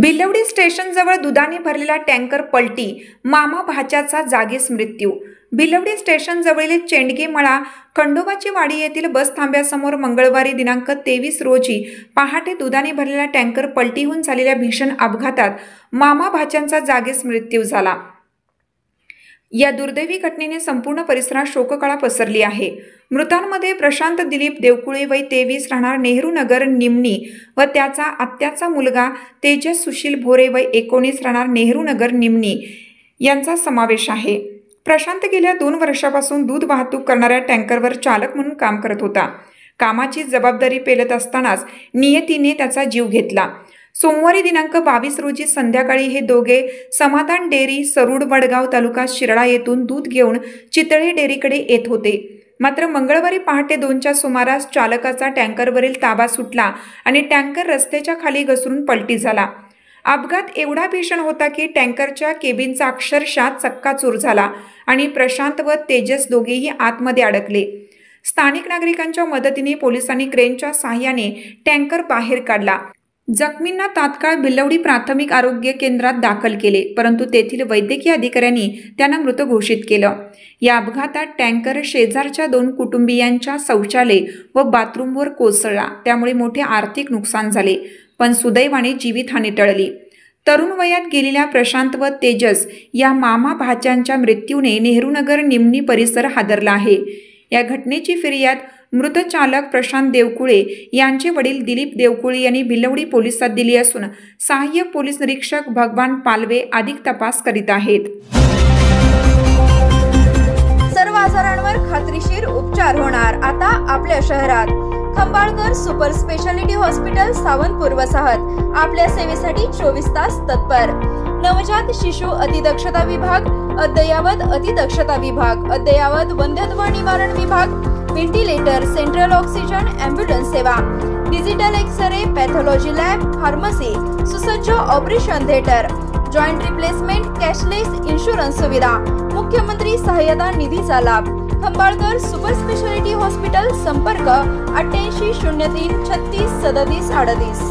भिलवडी स्टेशनजवळ दुधाने भरलेला टँकर पलटी, मामा भाच्याचा जागीच मृत्यू। भिलवडी स्टेशनजवळील चेंडगे मळा खंडोबाची वाडी येथील बस थांब्यासमोर मंगळवारी दिनांक 23 रोजी पहाटे दुधाने भरलेला टँकर पलटी होऊन झालेल्या भीषण अपघातात मामा भाच्यांचा जागीच मृत्यू झाला। या दुर्दैवी घटनेने संपूर्ण परिसरात शोककळा पसरली आहे। मृतांमध्ये प्रशांत दिलीप देवकुळे वय 23 राहणार नेहरू नगर निमणी व त्याचा आत्याचा मुलगा तेजस सुशील भोरे वय 19 राहणार नेहरू नगर निमणी यांचा समावेश आहे। प्रशांत गेल्या 2 वर्षापासून दूध वाहतूक करणाऱ्या टँकरवर चालक म्हणून काम करत होता। कामाची जबाबदारी पेलत असतानाच नियतीने त्याचा जीव घेतला। सोमवारी दिनांक 22 रोजी संध्याकाळी हे दोघे समाधान डेअरी सरूड वडगाव तालुका शिराळा येथून दूध घेऊन चितळे डेअरीकडे येत होते। मात्र मंगळवारी पहाटे 2च्या सुमारास चालकाचा टँकरवरील ताबा सुटला आणि टँकर रस्त्याच्या खाली घसरून पलटी झाला। अपघात एवढा भीषण होता की टँकरच्या केबिनचा अक्षरशः चक्काचूर झाला आणि प्रशांत व तेजस दोघेही आतमध्ये अडकले। स्थानिक नागरिकांच्या मदतीने पोलिसांनी क्रेनच्या सहाय्याने टँकर बाहेर काढला। जखमींना तात्काळ भिलवडी प्राथमिक आरोग्य केंद्रात दाखल केले, परंतु तेथील वैद्यकीय अधिकाऱ्यांनी त्यांना मृत घोषित केलं। या अपघातात टँकर शेजारच्या 2 कुटुंबियांच्या शौचालय व बाथरूमवर कोसळला, त्यामुळे मोठे आर्थिक नुकसान झाले, पण सुदैवाने जीवितहानी टळली। तरुण वयात गेलेल्या प्रशांत व तेजस या मामा भाच्यांच्या मृत्यूने नेहरूनगर निमणी परिसर हादरला आहे। या घटनेची फिर्याद मृत चालक प्रशांत देवकुळे यांचे वडील दिलीप देवकुळे यांनी भिलवडी पोलिसात दिली असून सहाय्यक पोलीस निरीक्षक भगवान पालवे अधिक तपास करीत आहेत। सर्व आजारांवर खात्रीशीर उपचार होणार आता आपल्या शहरात। Khambalkar super speciality hospital Sawantpur वसाहत आपल्या सेवेसाठी 24 तास तत्पर। नवजात शिशु अतिदक्षता विभाग, अद्ययावत अतिदक्षता विभाग, अद्ययावत वंध्यत्व निवारण विभाग, व्हेंटिलेटर, सेंट्रल ऑक्सिजन, ॲम्ब्युलन्स सेवा, digital X ray, pathology lab, pharmacy, सुसज्ज operation theatre, joint replacement, cashless insurance सुविधा, मुख्यमंत्री सहाय्यता निधीचा लाभ। खंबाळकर सुपर स्पेशालिटी हॉस्पिटल, संपर्क 88 03 36 37 38।